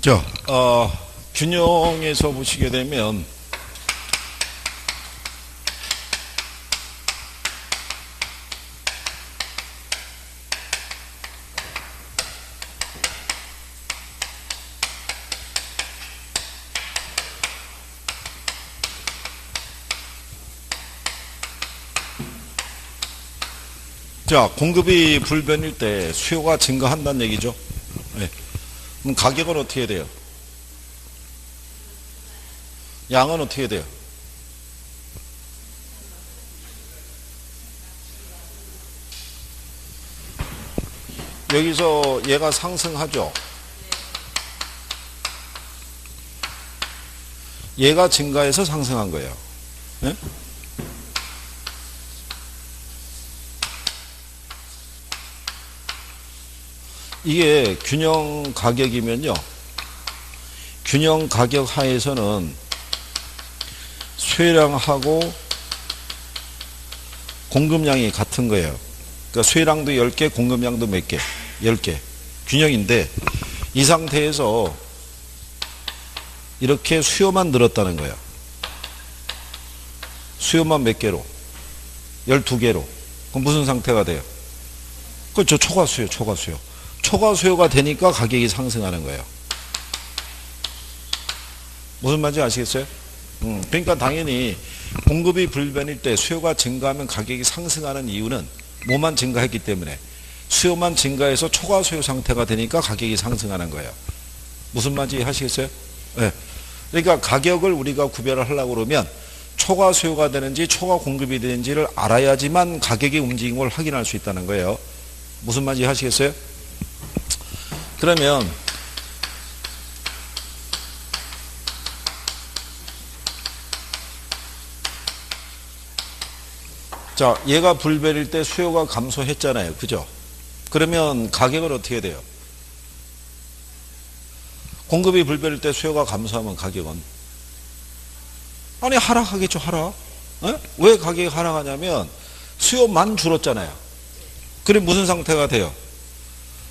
자, 균형에서 보시게 되면 자, 공급이 불변일 때 수요가 증가한다는 얘기죠. 네. 그럼 가격은 어떻게 돼요? 양은 어떻게 돼요? 여기서 얘가 상승하죠. 얘가 증가해서 상승한 거예요. 네? 이게 균형 가격이면요. 균형 가격 하에서는 수요량하고 공급량이 같은 거예요. 그러니까 수요량도 10개, 공급량도 몇 개? 10개. 균형인데 이 상태에서 이렇게 수요만 늘었다는 거예요. 수요만 몇 개로? 12개로. 그럼 무슨 상태가 돼요? 그렇죠. 초과수요, 초과수요. 초과수요가 되니까 가격이 상승하는 거예요. 무슨 말인지 아시겠어요? 그러니까 당연히 공급이 불변일 때 수요가 증가하면 가격이 상승하는 이유는 뭐만 증가했기 때문에 수요만 증가해서 초과수요 상태가 되니까 가격이 상승하는 거예요. 무슨 말인지 아시겠어요? 네. 그러니까 가격을 우리가 구별을 하려고 그러면 초과수요가 되는지 초과공급이 되는지를 알아야지만 가격의 움직임을 확인할 수 있다는 거예요. 무슨 말인지 아시겠어요? 그러면 자, 얘가 불변일 때 수요가 감소했잖아요. 그죠? 그러면 가격은 어떻게 돼요? 공급이 불변일 때 수요가 감소하면 가격은 아니 하락하겠죠. 하락. 에? 왜 가격이 하락하냐면 수요만 줄었잖아요. 그럼 무슨 상태가 돼요?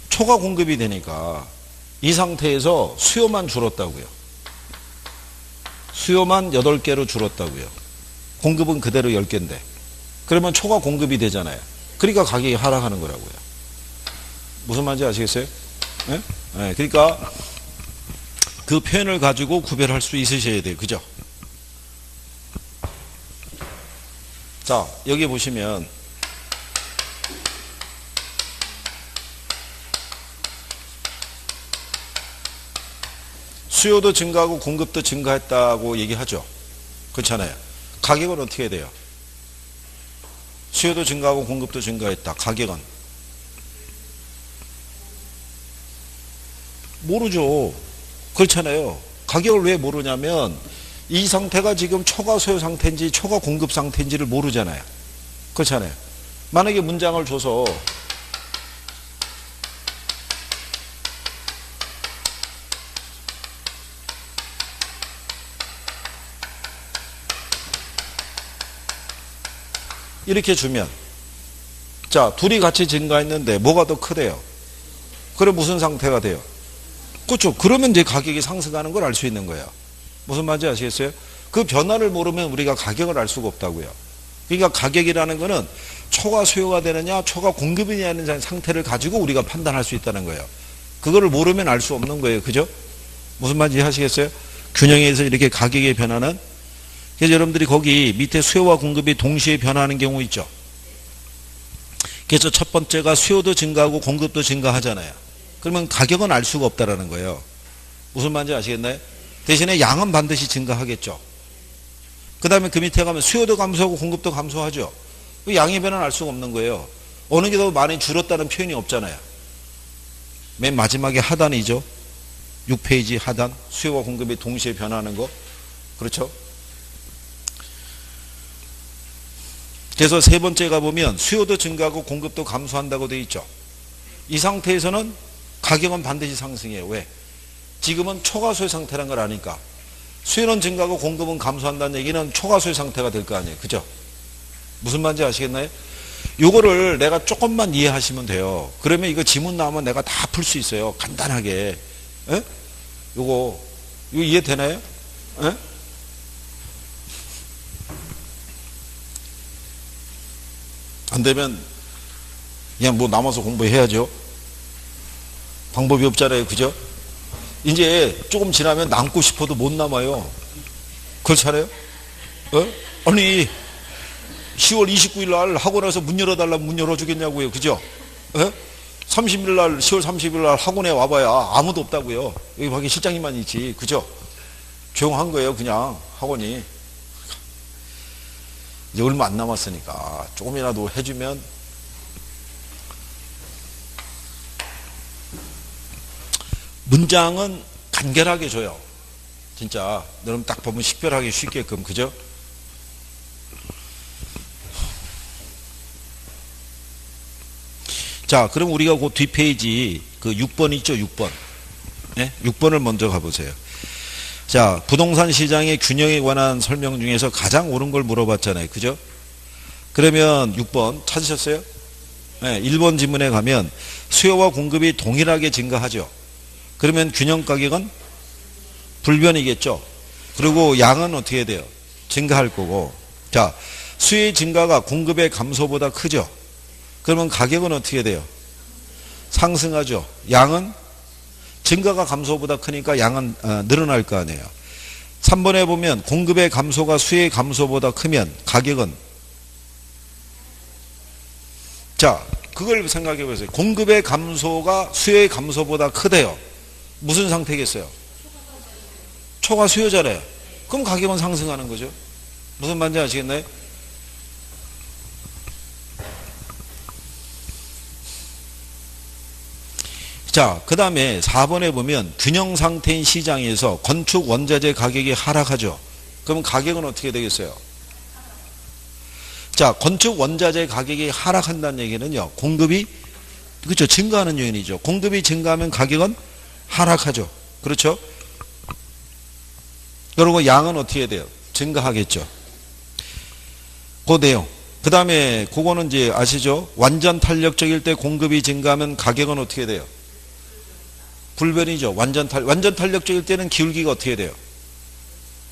초과 공급이 되니까 이 상태에서 수요만 줄었다고요. 수요만 8개로 줄었다고요. 공급은 그대로 10개인데 그러면 초과 공급이 되잖아요. 그러니까 가격이 하락하는 거라고요. 무슨 말인지 아시겠어요? 네? 네, 그러니까 그 표현을 가지고 구별할 수 있으셔야 돼요. 그죠? 자, 여기 보시면 수요도 증가하고 공급도 증가했다고 얘기하죠. 그렇잖아요. 가격은 어떻게 돼요? 수요도 증가하고 공급도 증가했다. 가격은? 모르죠. 그렇잖아요. 가격을 왜 모르냐면 이 상태가 지금 초과 수요 상태인지 초과 공급 상태인지를 모르잖아요. 그렇잖아요. 만약에 문장을 줘서 이렇게 주면 자, 둘이 같이 증가했는데 뭐가 더 크대요? 그럼 무슨 상태가 돼요? 그렇죠. 그러면 이제 가격이 상승하는 걸 알 수 있는 거예요. 무슨 말인지 아시겠어요? 그 변화를 모르면 우리가 가격을 알 수가 없다고요. 그러니까 가격이라는 거는 초과 수요가 되느냐 초과 공급이 되느냐 상태를 가지고 우리가 판단할 수 있다는 거예요. 그거를 모르면 알 수 없는 거예요. 그죠? 무슨 말인지 아시겠어요? 균형에서 이렇게 가격의 변화는 그래서 여러분들이 거기 밑에 수요와 공급이 동시에 변화하는 경우 있죠. 그래서 첫 번째가 수요도 증가하고 공급도 증가하잖아요. 그러면 가격은 알 수가 없다라는 거예요. 무슨 말인지 아시겠나요? 대신에 양은 반드시 증가하겠죠. 그 다음에 그 밑에 가면 수요도 감소하고 공급도 감소하죠. 양의 변화는 알 수가 없는 거예요. 어느 게 더 많이 줄었다는 표현이 없잖아요. 맨 마지막에 하단이죠. 6페이지 하단. 수요와 공급이 동시에 변화하는 거. 그렇죠? 그래서 세 번째 가보면 수요도 증가하고 공급도 감소한다고 되어 있죠. 이 상태에서는 가격은 반드시 상승해요. 왜? 지금은 초과수요 상태라는 걸 아니까. 수요는 증가하고 공급은 감소한다는 얘기는 초과수요 상태가 될 거 아니에요. 그죠? 무슨 말인지 아시겠나요? 요거를 내가 조금만 이해하시면 돼요. 그러면 이거 지문 나오면 내가 다 풀 수 있어요. 간단하게. 에? 이거 이해되나요? 에? 안 되면 그냥 뭐 남아서 공부해야죠. 방법이 없잖아요. 그죠? 이제 조금 지나면 남고 싶어도 못 남아요. 그렇잖아요? 아니 10월 29일 날 학원에서 문 열어달라면 문 열어주겠냐고요. 그죠? 30일 날 10월 30일 날 학원에 와봐야 아무도 없다고요. 여기 밖에 실장님만 있지. 그죠? 조용한 거예요. 그냥 학원이. 이제 얼마 안 남았으니까 조금이라도 해주면. 문장은 간결하게 줘요. 진짜 여러분 딱 보면 식별하기 쉽게끔. 그죠? 자, 그럼 우리가 그 뒷페이지 그 6번 있죠? 6번. 네? 6번을 먼저 가보세요. 자, 부동산 시장의 균형에 관한 설명 중에서 가장 옳은 걸 물어봤잖아요. 그죠? 그러면 6번 찾으셨어요? 네, 1번 지문에 가면 수요와 공급이 동일하게 증가하죠. 그러면 균형 가격은 불변이겠죠. 그리고 양은 어떻게 돼요? 증가할 거고. 자, 수요의 증가가 공급의 감소보다 크죠. 그러면 가격은 어떻게 돼요? 상승하죠. 양은 증가가 감소보다 크니까 양은 늘어날 거 아니에요. 3번에 보면 공급의 감소가 수요의 감소보다 크면 가격은, 자, 그걸 생각해 보세요. 공급의 감소가 수요의 감소보다 크대요. 무슨 상태겠어요? 초과 수요잖아요. 그럼 가격은 상승하는 거죠. 무슨 말인지 아시겠나요? 자, 그 다음에 4번에 보면 균형 상태인 시장에서 건축 원자재 가격이 하락하죠. 그러면 가격은 어떻게 되겠어요? 자, 건축 원자재 가격이 하락한다는 얘기는요, 공급이, 그렇죠, 증가하는 요인이죠. 공급이 증가하면 가격은 하락하죠. 그렇죠? 그리고 양은 어떻게 돼요? 증가하겠죠. 그 내용. 그 다음에 그거는 이제 아시죠? 완전 탄력적일 때 공급이 증가하면 가격은 어떻게 돼요? 불변이죠. 완전 탄력적일 때는 기울기가 어떻게 돼요?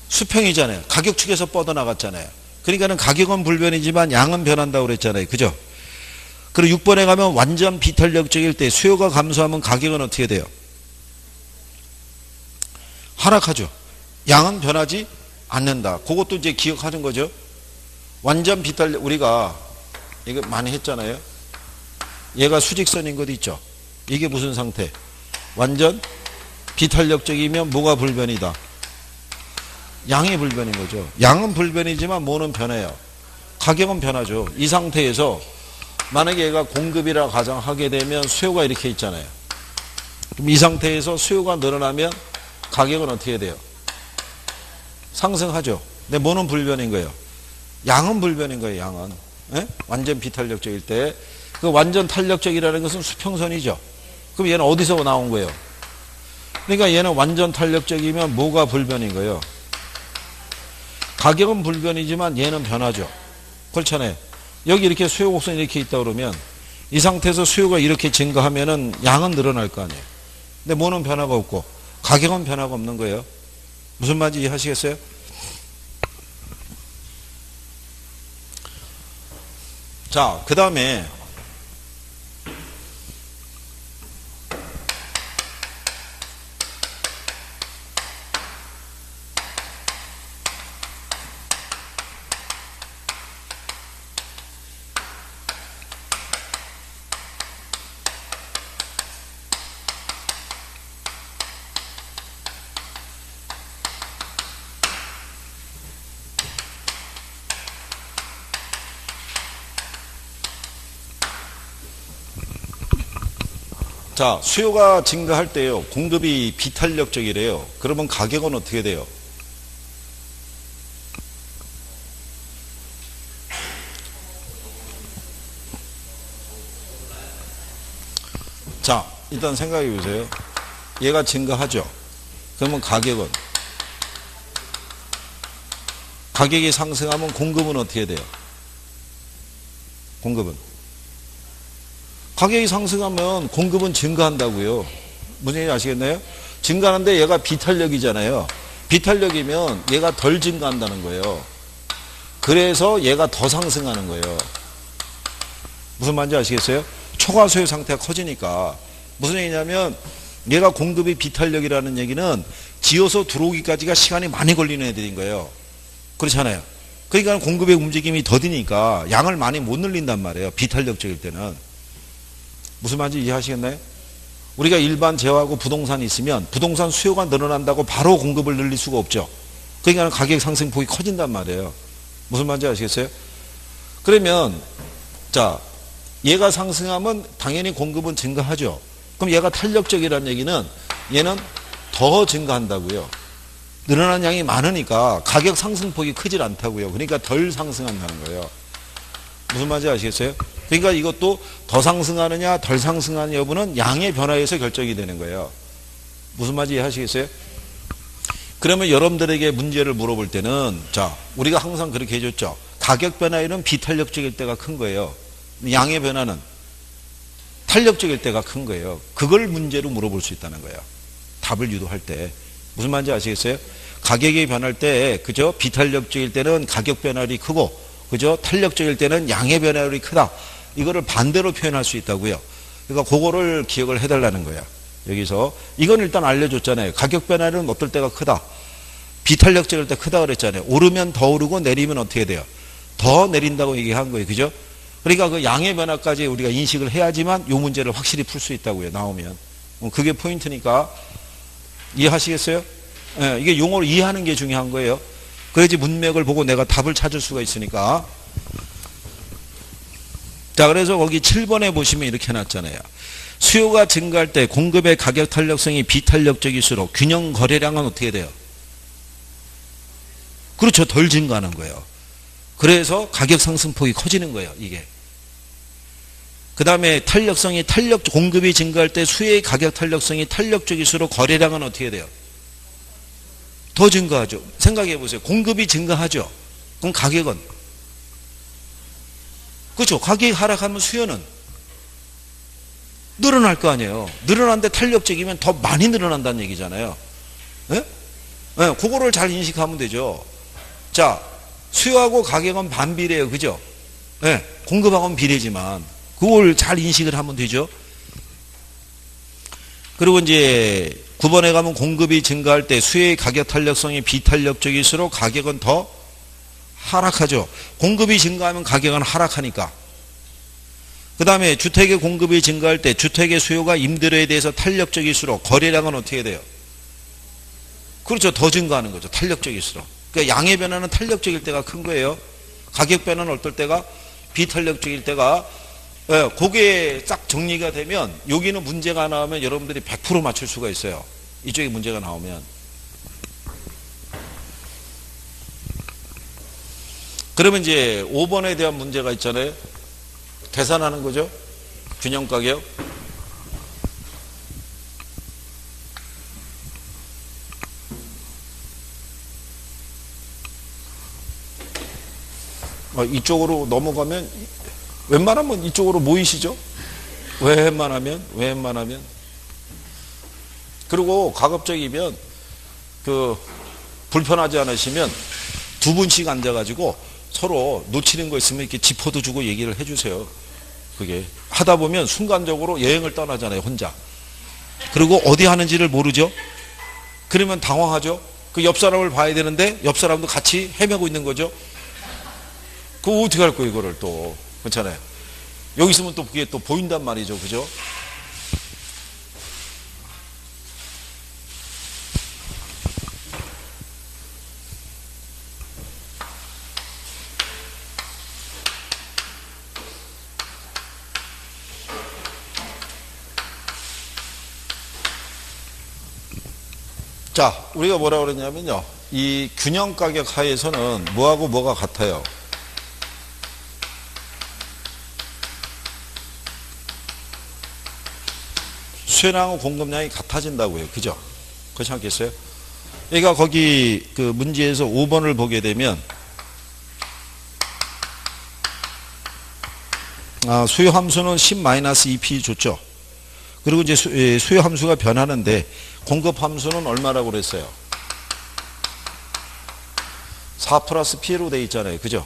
수평이잖아요. 가격 축에서 뻗어나갔잖아요. 그러니까는 가격은 불변이지만 양은 변한다고 그랬잖아요. 그죠? 그리고 6번에 가면 완전 비탄력적일 때 수요가 감소하면 가격은 어떻게 돼요? 하락하죠. 양은 변하지 않는다. 그것도 이제 기억하는 거죠. 완전 비탄력, 우리가 이거 많이 했잖아요. 얘가 수직선인 것 있죠. 이게 무슨 상태? 완전 비탄력적이면 뭐가 불변이다? 양이 불변인 거죠. 양은 불변이지만 뭐는 변해요? 가격은 변하죠. 이 상태에서 만약에 얘가 공급이라 가정하게 되면 수요가 이렇게 있잖아요. 그럼 이 상태에서 수요가 늘어나면 가격은 어떻게 돼요? 상승하죠. 근데 뭐는 불변인 거예요? 양은 불변인 거예요. 양은. 예? 완전 비탄력적일 때. 그 완전 탄력적이라는 것은 수평선이죠. 그럼 얘는 어디서 나온 거예요? 그러니까 얘는 완전 탄력적이면 뭐가 불변인 거예요? 가격은 불변이지만 얘는 변하죠. 그렇잖아요. 여기 이렇게 수요 곡선이 이렇게 있다 그러면 이 상태에서 수요가 이렇게 증가하면은 양은 늘어날 거 아니에요. 근데 뭐는 변화가 없고 가격은 변화가 없는 거예요. 무슨 말인지 이해하시겠어요? 자, 그 다음에 자, 수요가 증가할 때요, 공급이 비탄력적이래요. 그러면 가격은 어떻게 돼요? 자, 일단 생각해 보세요. 얘가 증가하죠. 그러면 가격이 상승하면 공급은 어떻게 돼요? 공급은 가격이 상승하면 공급은 증가한다고요. 무슨 얘기인지 아시겠나요? 증가하는데 얘가 비탄력이잖아요. 비탄력이면 얘가 덜 증가한다는 거예요. 그래서 얘가 더 상승하는 거예요. 무슨 말인지 아시겠어요? 초과 수요 상태가 커지니까. 무슨 얘기냐면 얘가 공급이 비탄력이라는 얘기는 지어서 들어오기까지가 시간이 많이 걸리는 애들인 거예요. 그렇잖아요. 그러니까 공급의 움직임이 더디니까 양을 많이 못 늘린단 말이에요. 비탄력적일 때는. 무슨 말인지 이해하시겠나요? 우리가 일반 재화하고 부동산이 있으면 부동산 수요가 늘어난다고 바로 공급을 늘릴 수가 없죠. 그러니까 가격 상승폭이 커진단 말이에요. 무슨 말인지 아시겠어요? 그러면 자, 얘가 상승하면 당연히 공급은 증가하죠. 그럼 얘가 탄력적이라는 얘기는 얘는 더 증가한다고요. 늘어난 양이 많으니까 가격 상승폭이 크질 않다고요. 그러니까 덜 상승한다는 거예요. 무슨 말인지 아시겠어요? 그러니까 이것도 더 상승하느냐 덜 상승하는 여부는 양의 변화에서 결정이 되는 거예요. 무슨 말인지 이해하시겠어요? 그러면 여러분들에게 문제를 물어볼 때는 자, 우리가 항상 그렇게 해줬죠. 가격 변화에는 비탄력적일 때가 큰 거예요. 양의 변화는 탄력적일 때가 큰 거예요. 그걸 문제로 물어볼 수 있다는 거예요. 답을 유도할 때. 무슨 말인지 아시겠어요? 가격이 변할 때 그죠? 비탄력적일 때는 가격 변화율이 크고 그죠? 탄력적일 때는 양의 변화율이 크다. 이거를 반대로 표현할 수 있다고요. 그러니까 그거를 기억을 해달라는 거야. 여기서 이건 일단 알려줬잖아요. 가격 변화율은 어떨 때가 크다. 비탄력적일 때 크다 그랬잖아요. 오르면 더 오르고 내리면 어떻게 돼요? 더 내린다고 얘기한 거예요. 그죠? 그러니까 그 양의 변화까지 우리가 인식을 해야지만 이 문제를 확실히 풀 수 있다고요. 나오면. 그게 포인트니까 이해하시겠어요? 예, 이게 용어를 이해하는 게 중요한 거예요. 그래야지 문맥을 보고 내가 답을 찾을 수가 있으니까. 자, 그래서 거기 7번에 보시면 이렇게 해놨잖아요. 수요가 증가할 때 공급의 가격 탄력성이 비탄력적일수록 균형 거래량은 어떻게 돼요? 그렇죠. 덜 증가하는 거예요. 그래서 가격 상승폭이 커지는 거예요. 이게. 그 다음에 공급이 증가할 때 수요의 가격 탄력성이 탄력적일수록 거래량은 어떻게 돼요? 더 증가하죠. 생각해 보세요. 공급이 증가하죠. 그럼 가격은? 그렇죠. 가격이 하락하면 수요는 늘어날 거 아니에요. 늘어난데 탄력적이면 더 많이 늘어난다는 얘기잖아요. 예? 예, 그거를 잘 인식하면 되죠. 자, 수요하고 가격은 반비례예요. 그죠? 예, 공급하고는 비례지만 그걸 잘 인식을 하면 되죠. 그리고 이제 9번에 가면 공급이 증가할 때 수요의 가격 탄력성이 비탄력적일수록 가격은 더 하락하죠. 공급이 증가하면 가격은 하락하니까. 그 다음에 주택의 공급이 증가할 때 주택의 수요가 임대료에 대해서 탄력적일수록 거래량은 어떻게 돼요? 그렇죠. 더 증가하는 거죠. 탄력적일수록. 그러니까 양의 변화는 탄력적일 때가 큰 거예요. 가격 변화는 어떨 때가 비탄력적일 때가 그게 딱 정리가 되면 여기는 문제가 나오면 여러분들이 100% 맞출 수가 있어요. 이쪽에 문제가 나오면. 그러면 이제 5번에 대한 문제가 있잖아요. 계산하는 거죠. 균형 가격. 이쪽으로 넘어가면 웬만하면 이쪽으로 모이시죠. 웬만하면. 그리고 가급적이면 불편하지 않으시면 두 분씩 앉아가지고 서로 놓치는 거 있으면 이렇게 지퍼도 주고 얘기를 해주세요. 그게 하다 보면 순간적으로 여행을 떠나잖아요. 혼자. 그리고 어디 하는지를 모르죠. 그러면 당황하죠. 그 옆 사람을 봐야 되는데 옆 사람도 같이 헤매고 있는 거죠. 그거 어떻게 할 거예요, 이거를 또. 괜찮아요. 여기 있으면 또 그게 또 보인단 말이죠. 그죠? 자, 우리가 뭐라고 그랬냐면요. 이 균형 가격 하에서는 뭐하고 뭐가 같아요? 수요량하고 공급량이 같아진다고요. 그죠? 그렇지 않겠어요? 그러니까 거기 그 문제에서 5번을 보게 되면 수요 함수는 10-2p 줬죠. 그리고 이제 수요 함수가 변하는데 공급 함수는 얼마라고 그랬어요? 4 플러스 P로 돼 있잖아요. 그죠?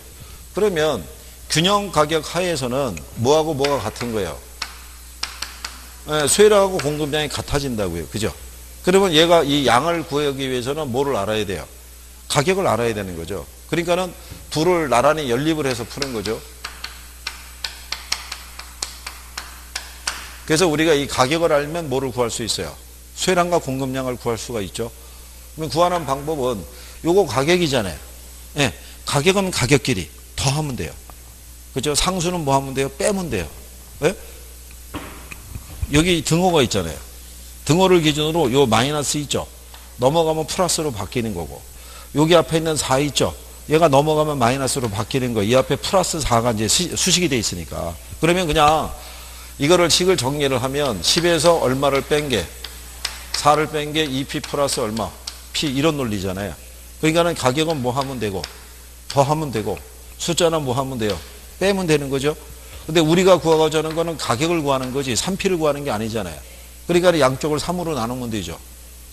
그러면 균형 가격 하에서는 뭐하고 뭐가 같은 거예요? 수요량하고 공급량이 같아진다고요. 그죠? 그러면 얘가 이 양을 구하기 위해서는 뭐를 알아야 돼요? 가격을 알아야 되는 거죠. 그러니까는 둘을 나란히 연립을 해서 푸는 거죠. 그래서 우리가 이 가격을 알면 뭐를 구할 수 있어요? 수요량과 공급량을 구할 수가 있죠. 그럼 구하는 방법은 요거 가격이잖아요. 예, 가격은 가격끼리 더하면 돼요. 그죠? 상수는 뭐 하면 돼요? 빼면 돼요. 예? 여기 등호가 있잖아요. 등호를 기준으로 요 마이너스 있죠. 넘어가면 플러스로 바뀌는 거고, 여기 앞에 있는 4 있죠. 얘가 넘어가면 마이너스로 바뀌는 거. 이 앞에 플러스 4가 이제 수식이 돼 있으니까. 그러면 그냥 이거를 식을 정리를 하면 10에서 얼마를 뺀 게 4를 뺀 게 2P 플러스 얼마? P 이런 논리잖아요. 그러니까는 가격은 뭐 하면 되고 더하면 되고 숫자는 뭐 하면 돼요? 빼면 되는 거죠. 근데 우리가 구하고자 하는 거는 가격을 구하는 거지 3P를 구하는 게 아니잖아요. 그러니까 양쪽을 3으로 나누면 되죠.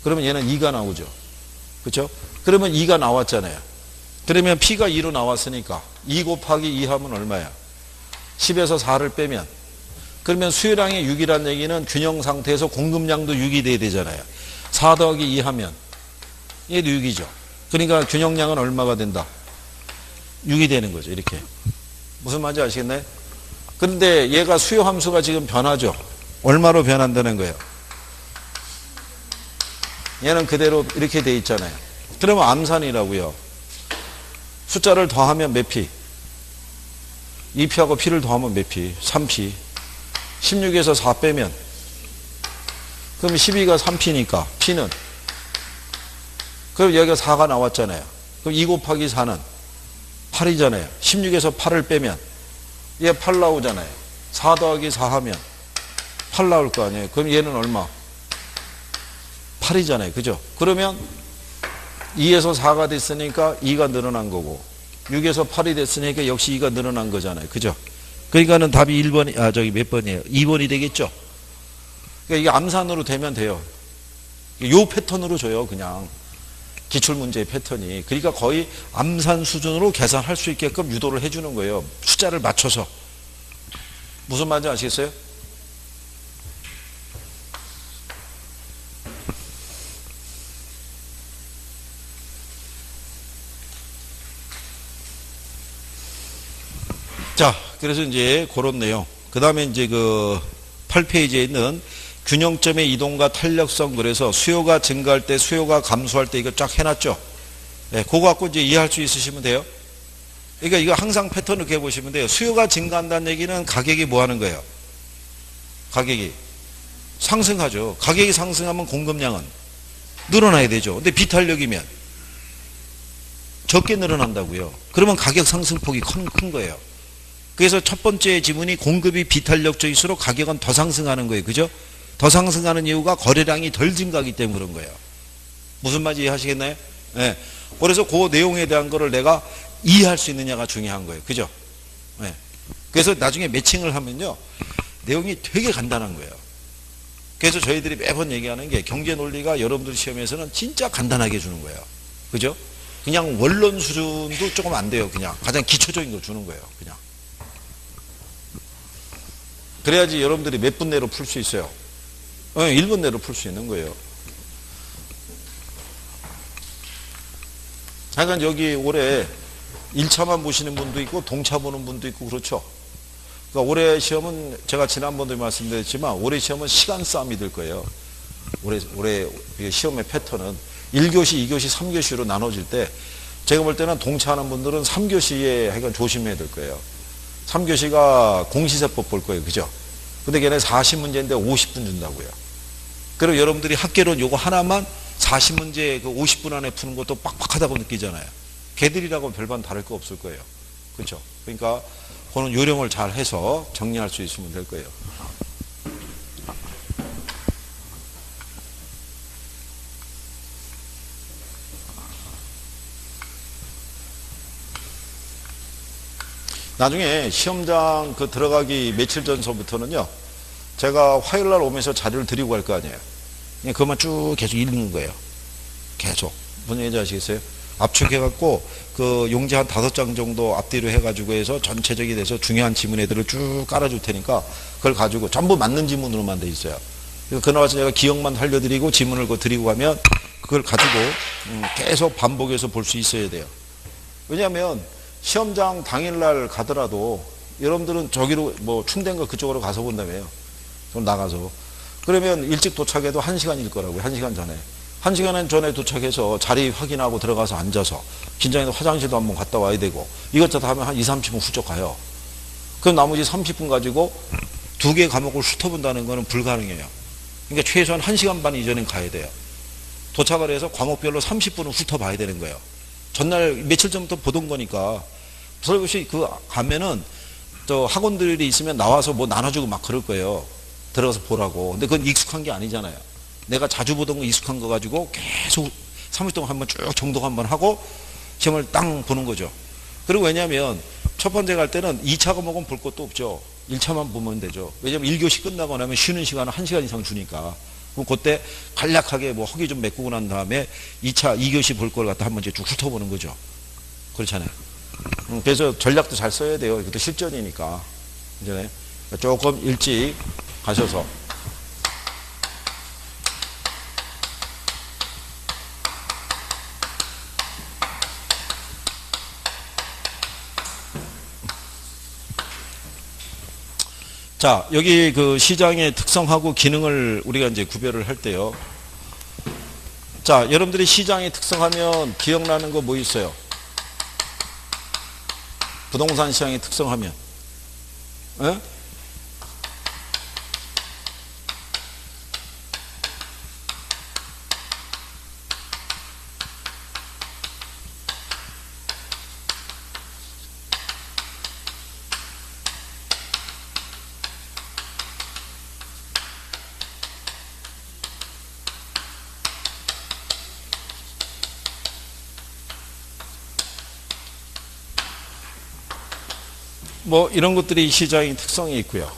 그러면 얘는 2가 나오죠. 그렇죠? 그러면 2가 나왔잖아요. 그러면 P가 2로 나왔으니까 2 곱하기 2 하면 얼마야? 10에서 4를 빼면, 그러면 수요량이 6이라는 얘기는 균형 상태에서 공급량도 6이 돼야 되잖아요. 4 더하기 2 하면 얘도 6이죠. 그러니까 균형량은 얼마가 된다? 6이 되는 거죠. 이렇게. 무슨 말인지 아시겠나요? 그런데 얘가 수요 함수가 지금 변하죠. 얼마로 변한다는 거예요? 얘는 그대로 이렇게 돼 있잖아요. 그러면 암산이라고요. 숫자를 더하면 몇 P? 2P하고 P를 더하면 몇 P? 3P. 16에서 4 빼면, 그럼 12가 3P니까 P는, 그럼 여기가 4가 나왔잖아요. 그럼 2 곱하기 4는 8이잖아요. 16에서 8을 빼면 얘 8 나오잖아요. 4 더하기 4 하면 8 나올 거 아니에요. 그럼 얘는 얼마? 8이잖아요. 그죠? 그러면 2에서 4가 됐으니까 2가 늘어난 거고, 6에서 8이 됐으니까 역시 2가 늘어난 거잖아요. 그죠? 그러니까는 답이 1번이, 몇 번이에요? 2번이 되겠죠? 그러니까 이게 암산으로 되면 돼요. 요 패턴으로 줘요, 그냥. 기출문제의 패턴이. 그러니까 거의 암산 수준으로 계산할 수 있게끔 유도를 해주는 거예요. 숫자를 맞춰서. 무슨 말인지 아시겠어요? 자, 그래서 이제 그런 내용. 그 다음에 이제 그 8페이지에 있는 균형점의 이동과 탄력성, 그래서 수요가 증가할 때, 수요가 감소할 때 이거 쫙 해놨죠. 네, 그거 갖고 이제 이해할 수 있으시면 돼요. 그러니까 이거 항상 패턴 이렇게 보시면 돼요. 수요가 증가한다는 얘기는 가격이 뭐 하는 거예요? 가격이 상승하죠. 가격이 상승하면 공급량은 늘어나야 되죠. 근데 비탄력이면 적게 늘어난다고요. 그러면 가격 상승폭이 큰 거예요. 그래서 첫 번째 지문이 공급이 비탄력적일수록 가격은 더 상승하는 거예요. 그죠? 더 상승하는 이유가 거래량이 덜 증가하기 때문에 그런 거예요. 무슨 말인지 이해하시겠나요? 네. 그래서 그 내용에 대한 거를 내가 이해할 수 있느냐가 중요한 거예요. 그죠? 네. 그래서 나중에 매칭을 하면요, 내용이 되게 간단한 거예요. 그래서 저희들이 매번 얘기하는 게 경제 논리가 여러분들 시험에서는 진짜 간단하게 주는 거예요. 그죠? 그냥 원론 수준도 조금 안 돼요. 그냥 가장 기초적인 거 주는 거예요. 그냥. 그래야지 여러분들이 몇 분 내로 풀 수 있어요. 1분 내로 풀 수 있는 거예요. 하여간 여기 올해 1차만 보시는 분도 있고 동차 보는 분도 있고 그렇죠. 그러니까 올해 시험은 제가 지난번도 말씀드렸지만 올해 시험은 시간 싸움이 될 거예요. 올해 시험의 패턴은 1교시, 2교시, 3교시로 나눠질 때 제가 볼 때는 동차하는 분들은 3교시에 하여간 조심해야 될 거예요. 3교시가 공시세법 볼 거예요. 그죠? 근데 걔네 40문제인데 50분 준다고요. 그리고 여러분들이 학계론 요거 하나만 40문제 그 50분 안에 푸는 것도 빡빡하다고 느끼잖아요. 걔들이라고 별반 다를 거 없을 거예요. 그렇죠? 그러니까 그는 요령을 잘 해서 정리할 수 있으면 될 거예요. 나중에 시험장 그 들어가기 며칠 전서부터는요, 제가 화요일 날 오면서 자료를 드리고 갈 거 아니에요. 그냥 그것만 쭉 계속 읽는 거예요. 계속. 무슨 얘기인지 아시겠어요? 압축해갖고 그 용지 한 5장 정도 앞뒤로 해가지고 해서 전체적이 돼서 중요한 지문 애들을 쭉 깔아줄 테니까 그걸 가지고 전부 맞는 지문으로만 돼 있어요. 그래서 그나와서 제가 기억만 살려드리고 지문을 드리고 가면 그걸 가지고 계속 반복해서 볼 수 있어야 돼요. 왜냐하면 시험장 당일날 가더라도 여러분들은 저기로 뭐 충대인가 그쪽으로 가서 본다며요. 좀 나가서. 그러면 일찍 도착해도 1시간일 거라고요. 1시간 전에. 1시간 전에 도착해서 자리 확인하고 들어가서 앉아서 긴장해서 화장실도 한번 갔다 와야 되고 이것저것 하면 한 20-30분 훌쩍 가요. 그럼 나머지 30분 가지고 2개 과목을 훑어본다는 것은 불가능해요. 그러니까 최소한 1시간 반 이전엔 가야 돼요. 도착을 해서 과목별로 30분을 훑어봐야 되는 거예요. 전날 며칠 전부터 보던 거니까. 그것이 그 가면은 저 학원들이 있으면 나와서 뭐 나눠주고 막 그럴 거예요. 들어가서 보라고. 근데 그건 익숙한 게 아니잖아요. 내가 자주 보던 거 익숙한 거 가지고 계속 30분 동안 한번 쭉 정독 한번 하고 시험을 땅 보는 거죠. 그리고 왜냐하면 첫 번째 갈 때는 2차 과목은 볼 것도 없죠. 1차만 보면 되죠. 왜냐하면 1교시 끝나고 나면 쉬는 시간을 1시간 이상 주니까. 그럼 그때 간략하게 뭐 허기 좀 메꾸고 난 다음에 2교시 볼 걸 갖다 한번 이제 쭉 훑어보는 거죠. 그렇잖아요. 그래서 전략도 잘 써야 돼요. 이것도 실전이니까. 이제 조금 일찍 가셔서. 자, 여기 그 시장의 특성하고 기능을 우리가 이제 구별을 할 때요. 자, 여러분들이 시장의 특성하면 기억나는 거 뭐 있어요? 부동산 시장의 특성하면. 에? 뭐 이런 것들이 시장의 특성이 있고요.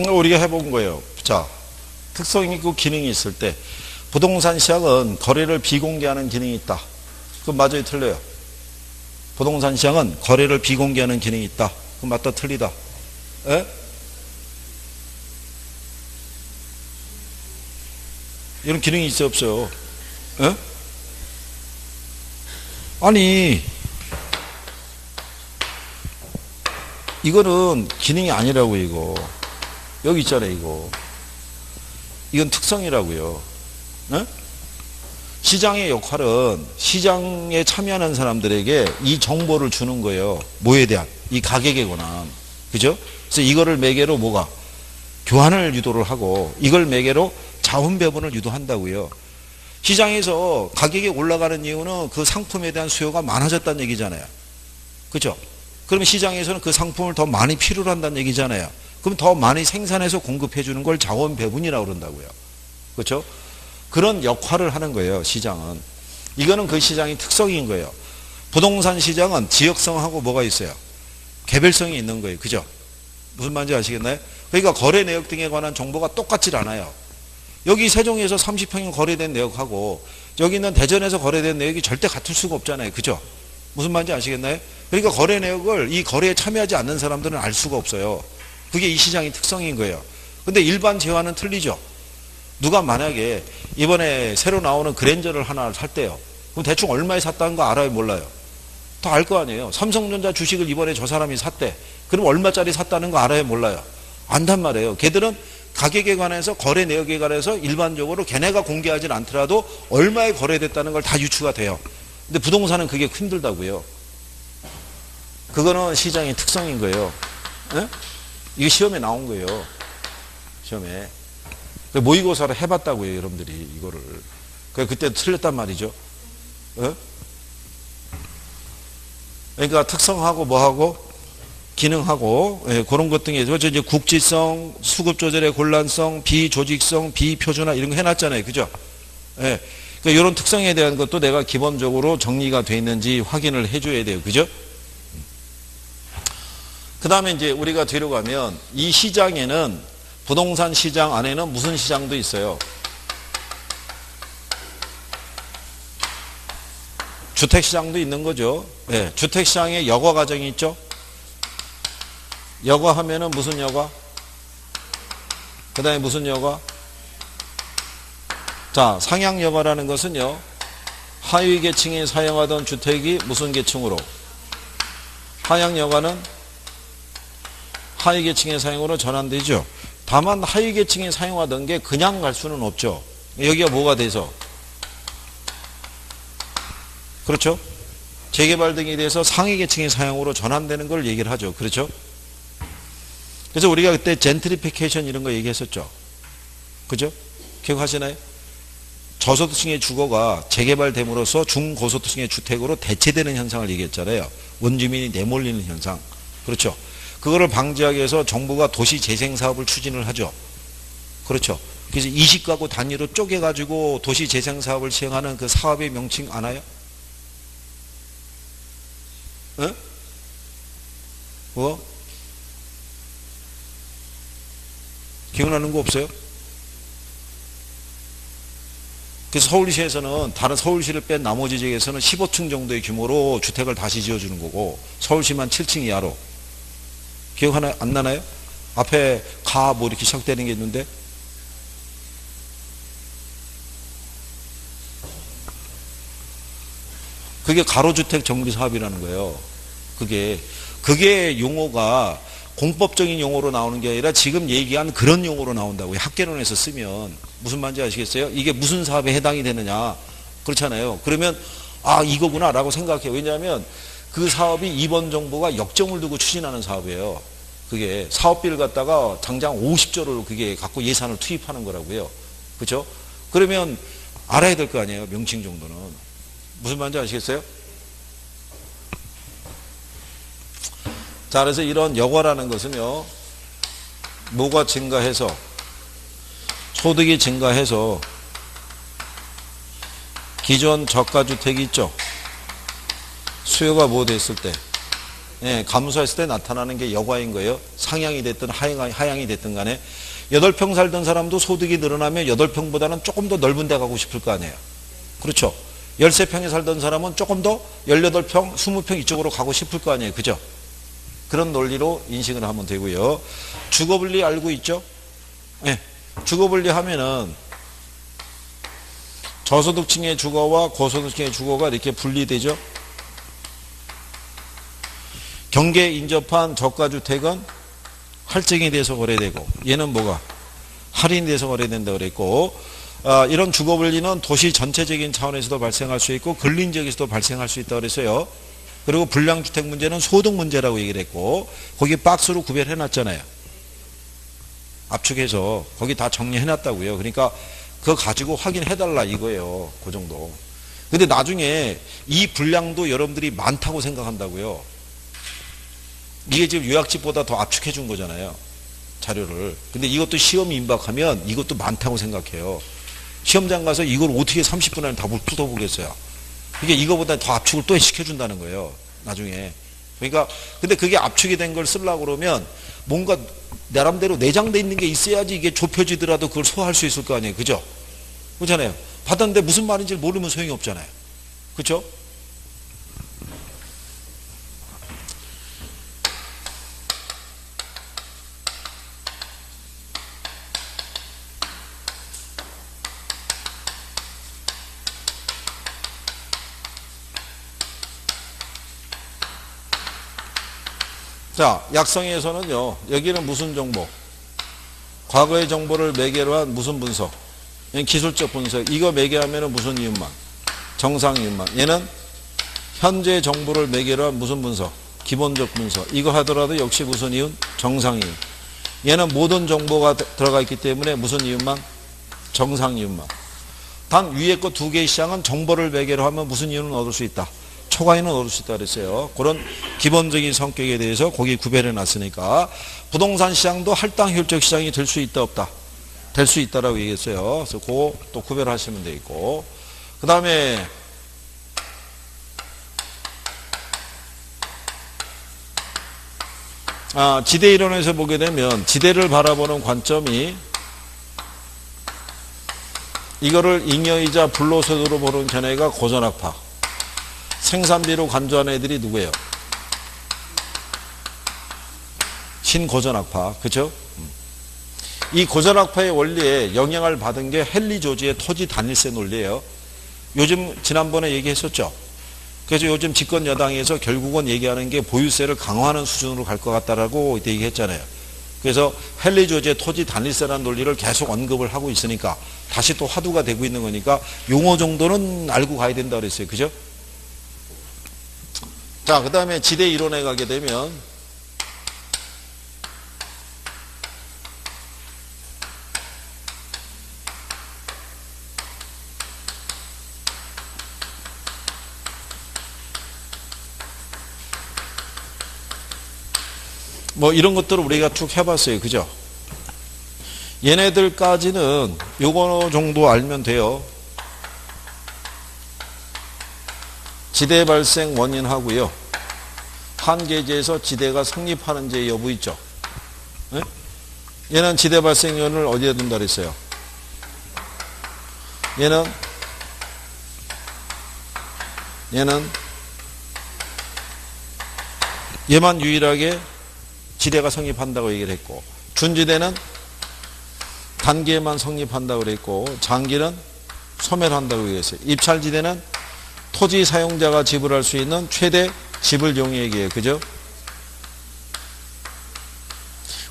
우리가 해본 거예요. 자, 특성이 있고 기능이 있을 때 부동산 시장은 거래를 비공개하는 기능이 있다. 그럼 맞아요, 틀려요? 부동산 시장은 거래를 비공개하는 기능이 있다. 그럼 맞다, 틀리다? 에? 이런 기능이 있어요, 없어요? 에? 아니, 이거는 기능이 아니라고, 이거. 여기 있잖아요, 이거. 이건 특성이라고요. 네? 시장의 역할은 시장에 참여하는 사람들에게 이 정보를 주는 거예요. 뭐에 대한? 이 가격에 관한. 그죠? 그래서 이거를 매개로 뭐가? 교환을 유도를 하고 이걸 매개로 자원 배분을 유도한다고요. 시장에서 가격이 올라가는 이유는 그 상품에 대한 수요가 많아졌다는 얘기잖아요. 그죠? 그러면 시장에서는 그 상품을 더 많이 필요로 한다는 얘기잖아요. 그럼 더 많이 생산해서 공급해 주는 걸 자원 배분이라고 그런다고요. 그렇죠? 그런 역할을 하는 거예요, 시장은. 이거는 그 시장의 특성인 거예요. 부동산 시장은 지역성하고 뭐가 있어요? 개별성이 있는 거예요. 그죠? 무슨 말인지 아시겠나요? 그러니까 거래 내역 등에 관한 정보가 똑같지 않아요. 여기 세종에서 30평이 거래된 내역하고 여기 있는 대전에서 거래된 내역이 절대 같을 수가 없잖아요. 그죠? 무슨 말인지 아시겠나요? 그러니까 거래 내역을 이 거래에 참여하지 않는 사람들은 알 수가 없어요. 그게 이 시장의 특성인 거예요. 근데 일반 재화는 틀리죠. 누가 만약에 이번에 새로 나오는 그랜저를 하나 살 때요. 그럼 대충 얼마에 샀다는 거 알아요, 몰라요? 다 알 거 아니에요. 삼성전자 주식을 이번에 저 사람이 샀대. 그럼 얼마짜리 샀다는 거 알아요, 몰라요? 안단 말이에요. 걔들은 가격에 관해서 거래 내역에 관해서 일반적으로 걔네가 공개하진 않더라도 얼마에 거래됐다는 걸 다 유추가 돼요. 근데 부동산은 그게 힘들다고요. 그거는 시장의 특성인 거예요. 에? 이게 시험에 나온 거예요. 시험에. 모의고사를 해봤다고요, 여러분들이 이거를. 그때 틀렸단 말이죠. 에? 그러니까 특성하고 뭐하고 기능하고 그런 것 등에 이제 국지성, 수급 조절의 곤란성, 비조직성, 비표준화 이런 거 해놨잖아요, 그죠? 예. 그러니까 이런 특성에 대한 것도 내가 기본적으로 정리가 돼 있는지 확인을 해줘야 돼요, 그죠? 그 다음에 이제 우리가 뒤로 가면 이 시장에는 부동산 시장 안에는 무슨 시장도 있어요? 주택시장도 있는 거죠. 예. 주택시장에 여과 과정이 있죠. 여과 하면은 무슨 여과? 그 다음에 무슨 여과? 자, 상향 여과라는 것은요, 하위 계층이 사용하던 주택이 무슨 계층으로? 하향 여과는 하위 계층의 사용으로 전환되죠. 다만 하위 계층이 사용하던 게 그냥 갈 수는 없죠. 여기가 뭐가 돼서? 그렇죠? 재개발 등에 대해서 상위 계층의 사용으로 전환되는 걸 얘기를 하죠. 그렇죠? 그래서 우리가 그때 젠트리피케이션 이런 거 얘기했었죠. 그죠? 기억하시나요? 저소득층의 주거가 재개발됨으로써 중고소득층의 주택으로 대체되는 현상을 얘기했잖아요. 원주민이 내몰리는 현상. 그렇죠? 그거를 방지하기 위해서 정부가 도시재생사업을 추진을 하죠. 그렇죠? 그래서 20가구 단위로 쪼개가지고 도시재생사업을 시행하는 그 사업의 명칭 아나요? 응? 뭐? 기억나는 거 없어요? 그래서 서울시에서는 다른 서울시를 뺀 나머지 지역에서는 15층 정도의 규모로 주택을 다시 지어주는 거고 서울시만 7층 이하로. 기억하나요? 안 나나요? 앞에 가 뭐 이렇게 시작되는 게 있는데 그게 가로주택 정비 사업이라는 거예요. 그게 용어가 공법적인 용어로 나오는 게 아니라 지금 얘기한 그런 용어로 나온다고요. 학개론에서 쓰면 무슨 말인지 아시겠어요? 이게 무슨 사업에 해당이 되느냐 그렇잖아요. 그러면 아 이거구나 라고 생각해요. 왜냐하면 그 사업이 이번 정부가 역정을 두고 추진하는 사업이에요. 그게 사업비를 갖다가 당장 50조를 그게 갖고 예산을 투입하는 거라고요. 그렇죠? 그러면 알아야 될 거 아니에요. 명칭 정도는. 무슨 말인지 아시겠어요? 자, 그래서 이런 여과라는 것은요, 뭐가 증가해서, 소득이 증가해서, 기존 저가주택이 있죠? 수요가 뭐 됐을 때, 예, 감소했을 때 나타나는 게 여과인 거예요. 상향이 됐든 하향이 됐든 간에. 8평 살던 사람도 소득이 늘어나면 8평보다는 조금 더 넓은 데 가고 싶을 거 아니에요. 그렇죠? 13평에 살던 사람은 조금 더 18평, 20평 이쪽으로 가고 싶을 거 아니에요. 그죠? 그런 논리로 인식을 하면 되고요. 주거분리 알고 있죠? 네. 주거분리 하면은 저소득층의 주거와 고소득층의 주거가 이렇게 분리되죠. 경계에 인접한 저가주택은 할증이 돼서 거래되고 얘는 뭐가? 할인이 돼서 거래된다고 그랬고 이런 주거분리는 도시 전체적인 차원에서도 발생할 수 있고 근린지역에서도 발생할 수 있다고 그랬어요. 그리고 불량주택 문제는 소득 문제라고 얘기를 했고 거기 박스로 구별해 놨잖아요. 압축해서 거기 다 정리해 놨다고요. 그러니까 그거 가지고 확인해 달라 이거예요. 그 정도. 근데 나중에 이 분량도 여러분들이 많다고 생각한다고요. 이게 지금 요약집보다 더 압축해 준 거잖아요. 자료를. 근데 이것도 시험이 임박하면 이것도 많다고 생각해요. 시험장 가서 이걸 어떻게 30분 안에 답을 풀어보겠어요. 이게 이거보다 더 압축을 또 시켜준다는 거예요. 나중에. 그러니까 근데 그게 압축이 된 걸 쓰려고 그러면 뭔가 나름대로 내장돼 있는 게 있어야지 이게 좁혀지더라도 그걸 소화할 수 있을 거 아니에요. 그죠? 그렇잖아요. 받았는데 무슨 말인지 모르면 소용이 없잖아요. 그렇죠? 자, 약성에서는요, 여기는 무슨 정보? 과거의 정보를 매개로 한 무슨 분석? 얘는 기술적 분석. 이거 매개하면 무슨 이윤만? 정상 이윤만. 얘는 현재 정보를 매개로 한 무슨 분석? 기본적 분석. 이거 하더라도 역시 무슨 이윤? 정상 이윤. 얘는 모든 정보가 들어가 있기 때문에 무슨 이윤만? 정상 이윤만. 단 위에 거 두 개의 시장은 정보를 매개로 하면 무슨 이윤은 얻을 수 있다? 초과이윤은 얻을 수 있다 그랬어요. 그런 기본적인 성격에 대해서 거기 구별해 놨으니까 부동산 시장도 할당 효율적 시장이 될 수 있다 없다? 될 수 있다라고 얘기했어요. 그래서 그거 또 구별하시면 되겠고. 그 다음에 지대 이론에서 보게 되면 지대를 바라보는 관점이 이거를 잉여이자 불로소득으로 보는 견해가 고전학파. 생산비로 간주하는 애들이 누구예요? 신고전학파. 그렇죠? 이 고전학파의 원리에 영향을 받은 게 헨리 조지의 토지 단일세 논리예요. 요즘 지난번에 얘기했었죠. 그래서 요즘 집권 여당에서 결국은 얘기하는 게 보유세를 강화하는 수준으로 갈 것 같다라고 이때 얘기했잖아요. 그래서 헨리 조지의 토지 단일세라는 논리를 계속 언급을 하고 있으니까 다시 또 화두가 되고 있는 거니까 용어 정도는 알고 가야 된다 그랬어요. 그죠? 자, 그 다음에 지대 이론에 가게 되면 뭐 이런 것들을 우리가 쭉 해봤어요. 그죠? 얘네들까지는 요거 정도 알면 돼요. 지대 발생 원인 하고요. 한계지에서 지대가 성립하는 제 여부 있죠. 네? 얘는 지대 발생 원인을 어디에 둔다 그랬어요? 얘만 유일하게 지대가 성립한다고 얘기를 했고, 준지대는 단기에만 성립한다고 그랬고, 장기는 소멸한다고 얘기했어요. 입찰지대는 토지 사용자가 지불할 수 있는 최대 지불 용액이에요. 그죠?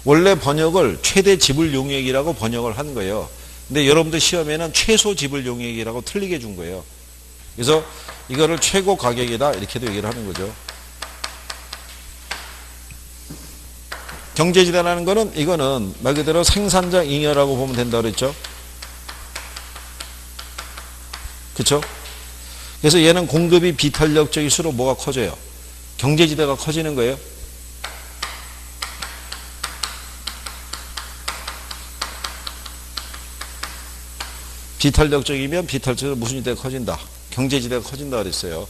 원래 번역을 최대 지불 용액이라고 번역을 한 거예요. 근데 여러분들 시험에는 최소 지불 용액이라고 틀리게 준 거예요. 그래서 이거를 최고 가격이다 이렇게도 얘기를 하는 거죠. 경제지대라는 거는 이거는 말 그대로 생산자 잉여라고 보면 된다고 그랬죠. 그렇죠? 그래서 얘는 공급이 비탄력적일수록 뭐가 커져요? 경제지대가 커지는 거예요. 비탄력적이면 비탄력적으로 무슨 지대가 커진다? 경제지대가 커진다 그랬어요.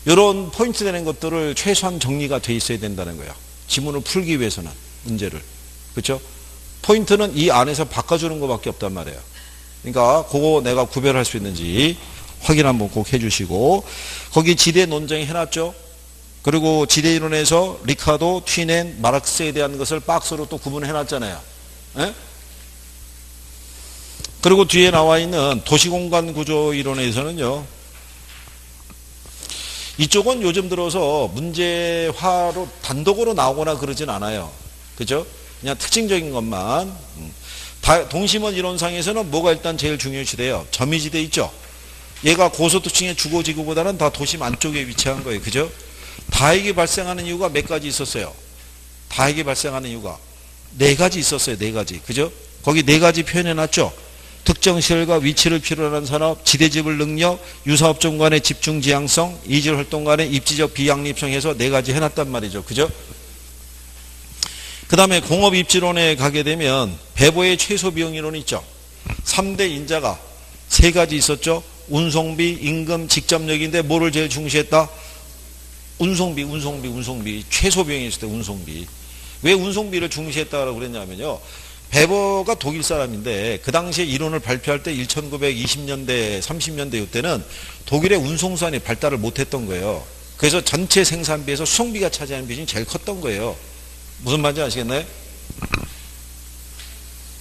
이런 포인트 되는 것들을 최소한 정리가 돼 있어야 된다는 거예요. 지문을 풀기 위해서는 문제를. 그렇죠? 포인트는 이 안에서 바꿔주는 것밖에 없단 말이에요. 그러니까 그거 내가 구별할 수 있는지 확인 한번 꼭 해주시고, 거기 지대 논쟁 해놨죠. 그리고 지대 이론에서 리카도, 튀넨, 마르크스에 대한 것을 박스로 또 구분해놨잖아요. 에? 그리고 뒤에 나와 있는 도시공간 구조 이론에서는요, 이쪽은 요즘 들어서 문제화로 단독으로 나오거나 그러진 않아요. 그죠? 그냥 특징적인 것만. 동심원 이론상에서는 뭐가 일단 제일 중요시돼요? 점유지대 있죠? 얘가 고소득층의 주거지구보다는 다 도심 안쪽에 위치한 거예요. 그죠? 다액이 발생하는 이유가 몇 가지 있었어요. 다액이 발생하는 이유가 네 가지 있었어요. 네 가지. 그죠? 거기 네 가지 표현해놨죠? 특정 시설과 위치를 필요로 하는 산업, 지대지불 능력, 유사업종 간의 집중 지향성, 이질 활동 간의 입지적 비양립성 해서 네 가지 해놨단 말이죠. 그죠? 그 다음에 공업 입지론에 가게 되면 배보의 최소 비용 이론이 있죠. 3대 인자가 세 가지 있었죠. 운송비, 임금, 직접력인데 뭐를 제일 중시했다? 운송비. 최소 비용이 있을 때 운송비. 왜 운송비를 중시했다고 그랬냐면요. 배보가 독일 사람인데 그 당시에 이론을 발표할 때 1920년대 30년대 이때는 독일의 운송수단이 발달을 못했던 거예요. 그래서 전체 생산비에서 수송비가 차지하는 비중이 제일 컸던 거예요. 무슨 말인지 아시겠나요?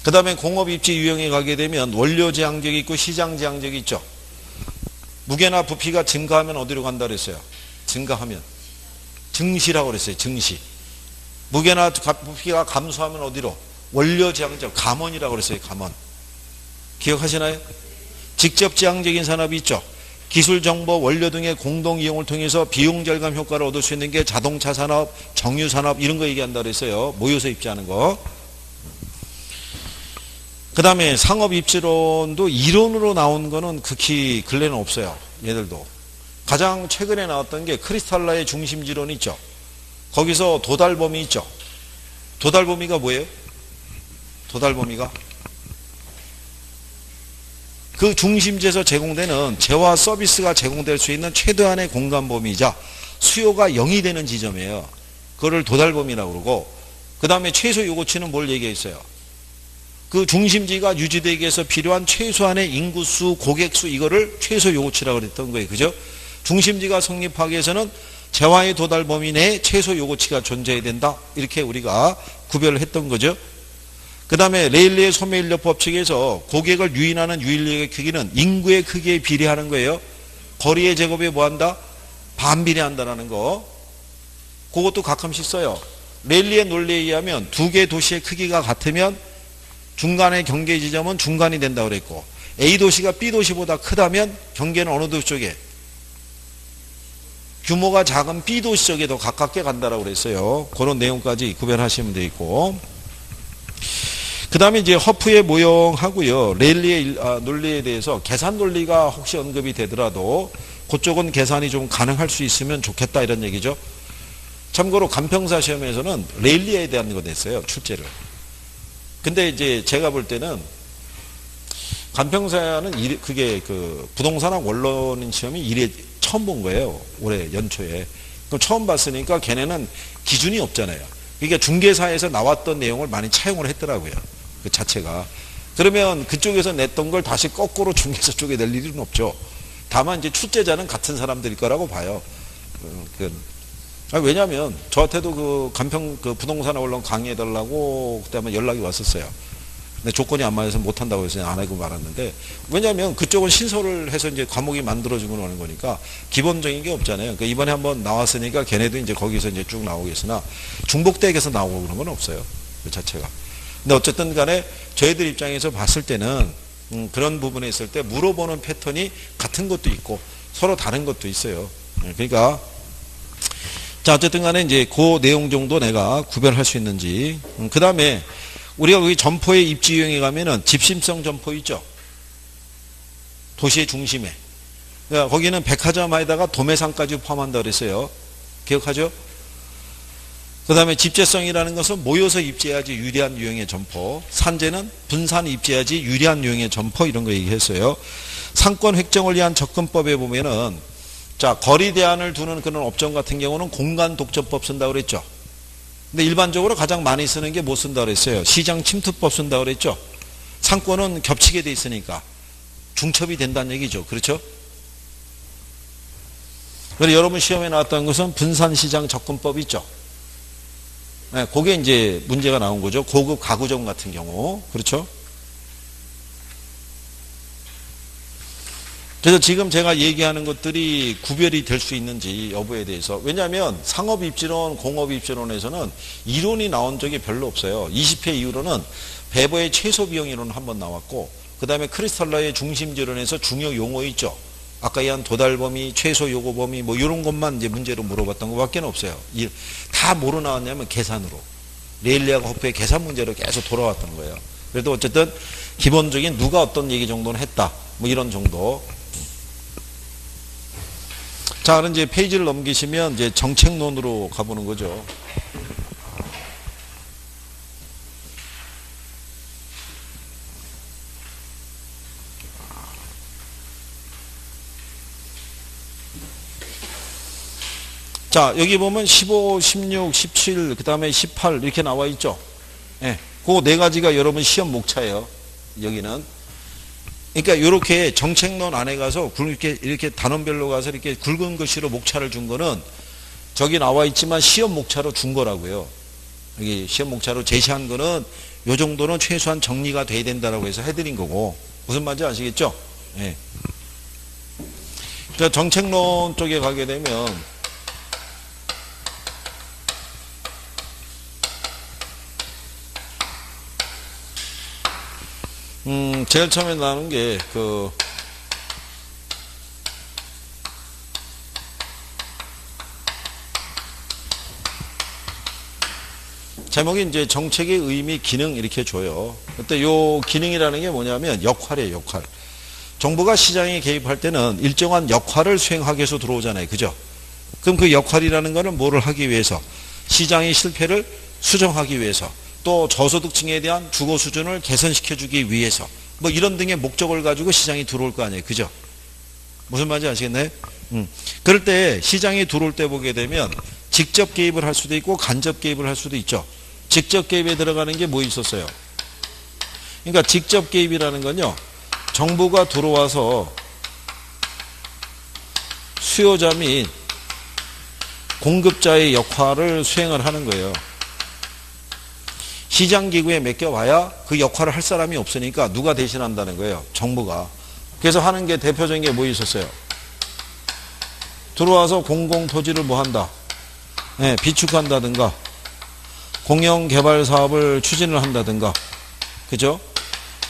그 다음에 공업 입지 유형에 가게 되면 원료 제한적이 있고 시장 제한적이 있죠. 무게나 부피가 증가하면 어디로 간다 그랬어요? 증가하면 증시라고 그랬어요. 증시. 무게나 부피가 감소하면 어디로? 원료지향적 감원이라고 그랬어요. 감원. 기억하시나요? 직접 지향적인 산업이 있죠. 기술, 정보, 원료 등의 공동 이용을 통해서 비용 절감 효과를 얻을 수 있는 게 자동차 산업, 정유 산업 이런 거 얘기한다고 그랬어요. 모여서 입지하는 거. 그 다음에 상업 입지론도 이론으로 나온 거는 극히 근래는 없어요. 얘들도. 가장 최근에 나왔던 게 크리스탈라의 중심지론이 있죠. 거기서 도달범위 있죠. 도달범위가 뭐예요? 도달범위가? 그 중심지에서 제공되는 재화 서비스가 제공될 수 있는 최대한의 공간 범위이자 수요가 0이 되는 지점이에요. 그거를 도달범위라고 그러고, 그 다음에 최소 요구치는 뭘 얘기했어요? 그 중심지가 유지되기 위해서 필요한 최소한의 인구수, 고객수 이거를 최소 요구치라고 그랬던 거예요. 그죠? 중심지가 성립하기 위해서는 재화의 도달 범위 내에 최소 요구치가 존재해야 된다. 이렇게 우리가 구별을 했던 거죠. 그 다음에 레일리의 소매인력 법칙에서 고객을 유인하는 유인력의 크기는 인구의 크기에 비례하는 거예요. 거리의 제곱에 뭐한다? 반비례한다라는 거. 그것도 가끔씩 써요. 레일리의 논리에 의하면 두 개 도시의 크기가 같으면 중간의 경계 지점은 중간이 된다고 그랬고, A 도시가 B 도시보다 크다면 경계는 어느 도시 쪽에? 규모가 작은 B 도시 쪽에 더 가깝게 간다라고 그랬어요. 그런 내용까지 구별하시면 되겠고, 그 다음에 이제 허프의 모형하고요, 레일리의 논리에 대해서 계산 논리가 혹시 언급이 되더라도 그쪽은 계산이 좀 가능할 수 있으면 좋겠다 이런 얘기죠. 참고로 간평사 시험에서는 레일리에 대한 거 냈어요, 출제를. 근데 이제 제가 볼 때는 간평사는 그게 그 부동산학 원론인 시험이 이래 처음 본 거예요. 올해 연초에. 그럼 처음 봤으니까 걔네는 기준이 없잖아요. 그러니까 중개사에서 나왔던 내용을 많이 차용을 했더라고요. 그 자체가. 그러면 그쪽에서 냈던 걸 다시 거꾸로 중개사 쪽에 낼 일은 없죠. 다만 이제 출제자는 같은 사람들일 거라고 봐요. 왜냐하면 저한테도 그 간평 그 부동산 원론 강의해달라고 그때 연락이 왔었어요. 근데 조건이 안 맞아서 못한다고 해서 안 하고 말았는데, 왜냐하면 그쪽은 신설을 해서 이제 과목이 만들어지고 하는 거니까 기본적인 게 없잖아요. 그러니까 이번에 한번 나왔으니까 걔네도 이제 거기서 이제 쭉 나오겠으나 중복대학에서 나오고 그런 건 없어요. 그 자체가. 근데 어쨌든 간에 저희들 입장에서 봤을 때는 그런 부분에 있을 때 물어보는 패턴이 같은 것도 있고 서로 다른 것도 있어요. 그러니까 자, 어쨌든 간에 이제 그 내용 정도 내가 구별할 수 있는지. 그 다음에 우리가 거기 점포의 입지 유형에 가면은 집심성 점포 있죠? 도시의 중심에. 그러니까 거기는 백화점에다가 도매상까지 포함한다고 그랬어요. 기억하죠? 그 다음에 집재성이라는 것은 모여서 입지해야지 유리한 유형의 점포. 산재는 분산 입지해야지 유리한 유형의 점포 이런 거 얘기했어요. 상권 획정을 위한 접근법에 보면은 자, 거리 대안을 두는 그런 업종 같은 경우는 공간 독점법 쓴다고 그랬죠. 근데 일반적으로 가장 많이 쓰는 게 뭐 쓴다고 그랬어요? 시장 침투법 쓴다고 그랬죠. 상권은 겹치게 돼 있으니까 중첩이 된다는 얘기죠. 그렇죠? 그래서 여러분 시험에 나왔던 것은 분산시장 접근법 있죠. 네, 그게 이제 문제가 나온 거죠. 고급 가구점 같은 경우. 그렇죠? 그래서 지금 제가 얘기하는 것들이 구별이 될 수 있는지 여부에 대해서, 왜냐하면 상업입지론, 공업입지론에서는 이론이 나온 적이 별로 없어요. 20회 이후로는 배버의 최소비용 이론은 한번 나왔고, 그 다음에 크리스탈라의 중심지론에서 중요 용어 있죠. 아까 얘기한 도달범위, 최소 요구 범위 뭐 이런 것만 이제 문제로 물어봤던 것밖에 없어요. 다 뭐로 나왔냐면 계산으로. 레일리하고 허프의 계산 문제로 계속 돌아왔던 거예요. 그래도 어쨌든 기본적인 누가 어떤 얘기 정도는 했다. 뭐 이런 정도. 자, 그럼 이제 페이지를 넘기시면 이제 정책론으로 가보는 거죠. 자, 여기 보면 15, 16, 17, 그 다음에 18 이렇게 나와 있죠. 예. 그 네 가지가 여러분 시험 목차예요. 여기는. 그러니까 이렇게 정책론 안에 가서 이렇게 단원별로 가서 이렇게 굵은 글씨로 목차를 준 거는 저기 나와 있지만 시험 목차로 준 거라고요. 여기 시험 목차로 제시한 거는 요 정도는 최소한 정리가 돼야 된다라고 해서 해드린 거고, 무슨 말인지 아시겠죠? 예. 자, 정책론 쪽에 가게 되면 제일 처음에 나오는 게 제목이 이제 정책의 의미, 기능 이렇게 줘요. 그때 요 기능이라는 게 뭐냐면 역할이에요, 역할. 정부가 시장에 개입할 때는 일정한 역할을 수행하기 위해서 들어오잖아요. 그죠? 그럼 그 역할이라는 거는 뭐를 하기 위해서? 시장의 실패를 수정하기 위해서, 또 저소득층에 대한 주거 수준을 개선시켜주기 위해서, 뭐 이런 등의 목적을 가지고 시장이 들어올 거 아니에요. 그죠? 무슨 말인지 아시겠나요? 그럴 때 시장에 들어올 때 보게 되면 직접 개입을 할 수도 있고 간접 개입을 할 수도 있죠. 직접 개입에 들어가는 게 뭐 있었어요? 그러니까 직접 개입이라는 건요, 정부가 들어와서 수요자 및 공급자의 역할을 수행을 하는 거예요. 시장기구에 맡겨봐야 그 역할을 할 사람이 없으니까 누가 대신한다는 거예요? 정부가. 그래서 하는 게 대표적인 게 뭐 있었어요? 들어와서 공공토지를 뭐 한다? 네, 비축한다든가 공영개발 사업을 추진을 한다든가, 그죠?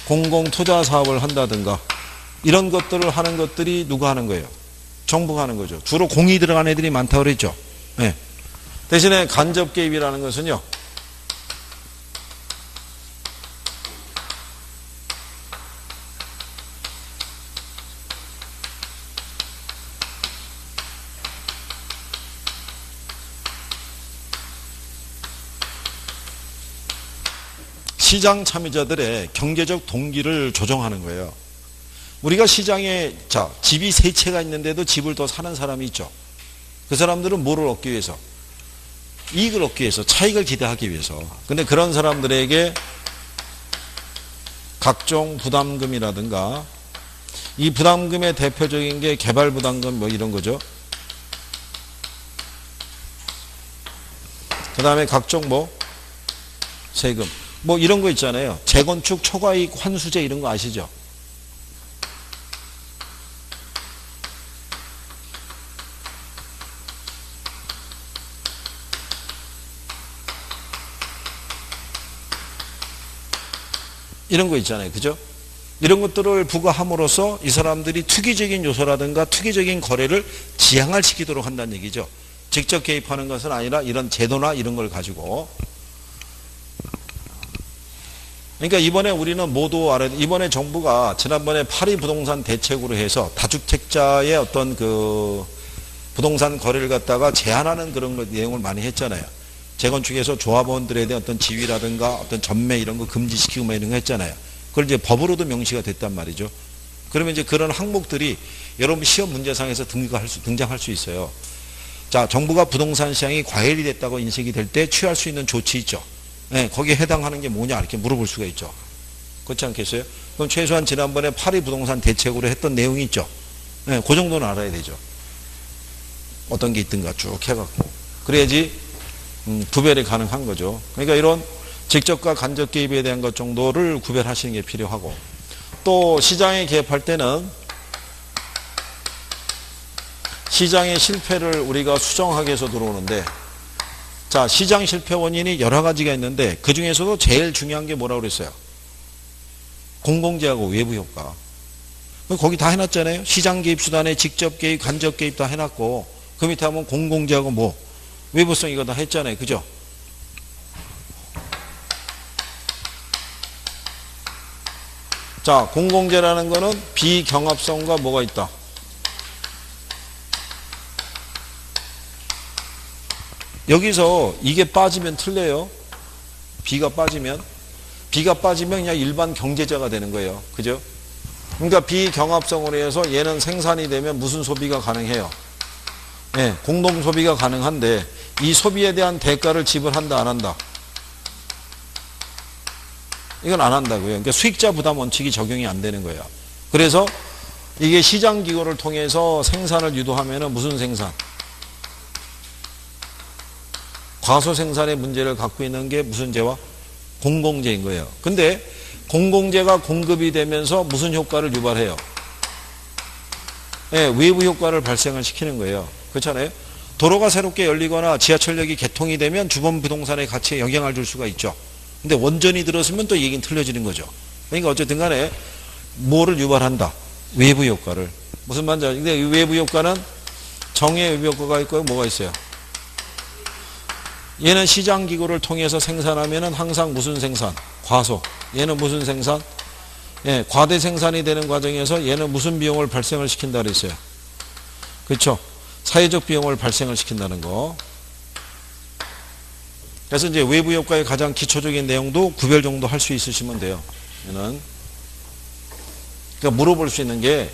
공공투자 사업을 한다든가, 이런 것들을 하는 것들이 누가 하는 거예요? 정부가 하는 거죠. 주로 공이 들어간 애들이 많다고 그랬죠. 네. 대신에 간접 개입이라는 것은요, 시장 참여자들의 경제적 동기를 조정하는 거예요. 우리가 시장에, 집이 세 채가 있는데도 집을 더 사는 사람이 있죠. 그 사람들은 뭐를 얻기 위해서? 이익을 얻기 위해서, 차익을 기대하기 위해서. 근데 그런 사람들에게 각종 부담금이라든가, 이 부담금의 대표적인 게 개발부담금 뭐 이런 거죠. 그 다음에 각종 세금. 뭐 이런 거 있잖아요. 재건축 초과이익 환수제 이런 거 아시죠? 이런 거 있잖아요. 그죠? 이런 것들을 부과함으로써 이 사람들이 투기적인 요소라든가 투기적인 거래를 지양을 시키도록 한다는 얘기죠. 직접 개입하는 것은 아니라 이런 제도나 이런 걸 가지고. 그러니까 이번에 우리는 모두 알아야 돼. 이번에 정부가 지난번에 파리 부동산 대책으로 해서 다주택자의 어떤 부동산 거래를 갖다가 제한하는 그런 내용을 많이 했잖아요. 재건축에서 조합원들에 대한 어떤 지위라든가 어떤 전매 이런 거 금지시키고 뭐 이런 거 했잖아요. 그걸 이제 법으로도 명시가 됐단 말이죠. 그러면 이제 그런 항목들이 여러분 시험 문제상에서 등장할 수 있어요. 자, 정부가 부동산 시장이 과열이 됐다고 인식이 될 때 취할 수 있는 조치 있죠. 네, 거기에 해당하는 게 뭐냐 이렇게 물어볼 수가 있죠. 그렇지 않겠어요? 그럼 최소한 지난번에 파리 부동산 대책으로 했던 내용이 있죠. 네, 그 정도는 알아야 되죠. 어떤 게 있든가 쭉 해갖고. 그래야지 구별이 가능한 거죠. 그러니까 이런 직접과 간접 개입에 대한 것 정도를 구별하시는 게 필요하고, 또 시장에 개입할 때는 시장의 실패를 우리가 수정하기 위해서 들어오는데, 자, 시장 실패 원인이 여러 가지가 있는데 그 중에서도 제일 중요한 게 뭐라고 그랬어요? 공공재하고 외부 효과. 거기 다 해놨잖아요. 시장 개입 수단에 직접 개입, 간접 개입 다 해놨고, 그 밑에 하면 공공재하고 외부성 이거 다 했잖아요. 그죠? 자, 공공재라는 거는 비경합성과 뭐가 있다? 여기서 이게 빠지면 틀려요. B가 빠지면 그냥 일반 경제자가 되는 거예요. 그죠? 그러니까 비경합성으로 해서 얘는 생산이 되면 무슨 소비가 가능해요? 네, 공동 소비가 가능한데 이 소비에 대한 대가를 지불한다 안 한다? 이건 안 한다고요. 그러니까 수익자 부담 원칙이 적용이 안 되는 거예요. 그래서 이게 시장 기구를 통해서 생산을 유도하면은 무슨 생산? 과소 생산의 문제를 갖고 있는 게 무슨 재와? 공공재인 거예요. 근데 공공재가 공급이 되면서 무슨 효과를 유발해요? 네, 외부 효과를 발생을 시키는 거예요. 그렇잖아요? 도로가 새롭게 열리거나 지하철역이 개통이 되면 주변 부동산의 가치에 영향을 줄 수가 있죠. 근데 원전이 들었으면 또 얘기는 틀려지는 거죠. 그러니까 어쨌든 간에 뭐를 유발한다? 외부 효과를. 무슨 말인지 알죠? 근데 이 외부 효과는 정의 외부 효과가 있고요. 뭐가 있어요? 얘는 시장 기구를 통해서 생산하면은 항상 무슨 생산? 과소. 얘는 무슨 생산? 예, 과대 생산이 되는 과정에서 얘는 무슨 비용을 발생을 시킨다 그랬어요? 그렇죠? 사회적 비용을 발생을 시킨다는 거. 그래서 이제 외부 효과의 가장 기초적인 내용도 구별 정도 할 수 있으시면 돼요. 얘는. 그러니까 물어볼 수 있는 게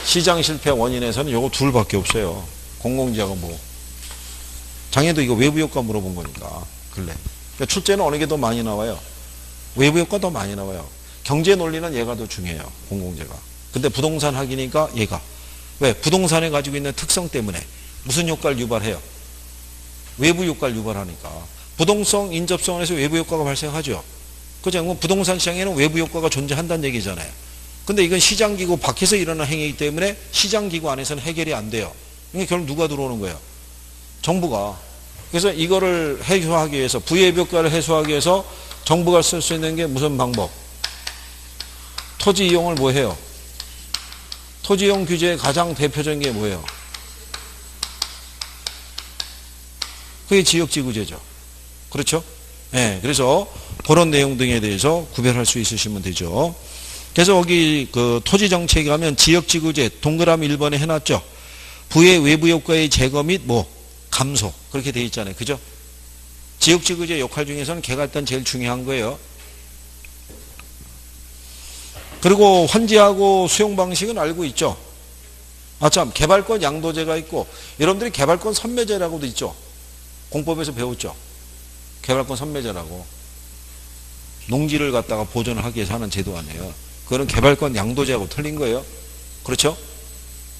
시장 실패 원인에서는 요거 둘밖에 없어요. 공공지하고 뭐. 장애도 이거 외부 효과 물어본 거니까. 근래. 그러니까 출제는 어느 게 더 많이 나와요? 외부 효과 더 많이 나와요. 경제 논리는 얘가 더 중요해요. 공공재가. 근데 부동산 학이니까 얘가. 왜? 부동산에 가지고 있는 특성 때문에 무슨 효과를 유발해요? 외부 효과를 유발하니까. 부동성 인접성에서 외부 효과가 발생하죠. 그죠? 부동산 시장에는 외부 효과가 존재한다는 얘기잖아요. 근데 이건 시장기구 밖에서 일어나는 행위이기 때문에 시장기구 안에서는 해결이 안 돼요. 이게 결국 누가 들어오는 거예요? 정부가. 그래서 이거를 해소하기 위해서, 부의 효과를 해소하기 위해서 정부가 쓸 수 있는 게 무슨 방법? 토지 이용을 뭐 해요? 토지 이용 규제의 가장 대표적인 게 뭐예요? 그게 지역지구제죠. 그렇죠? 네, 그래서 그런 내용 등에 대해서 구별할 수 있으시면 되죠. 그래서 여기 그 토지정책에 가면 지역지구제 동그라미 1번에 해놨죠. 부의 외부 효과의 제거 및 뭐 감소 그렇게 돼 있잖아요. 그죠? 지역지구제 역할 중에서는 걔가 일단 제일 중요한 거예요. 그리고 환지하고 수용 방식은 알고 있죠. 아 참, 개발권 양도제가 있고 여러분들이 개발권 선매제라고도 있죠. 공법에서 배웠죠. 개발권 선매제라고. 농지를 갖다가 보존하기 위해서 하는 제도 아니에요. 그거는 개발권 양도제하고 틀린 거예요. 그렇죠?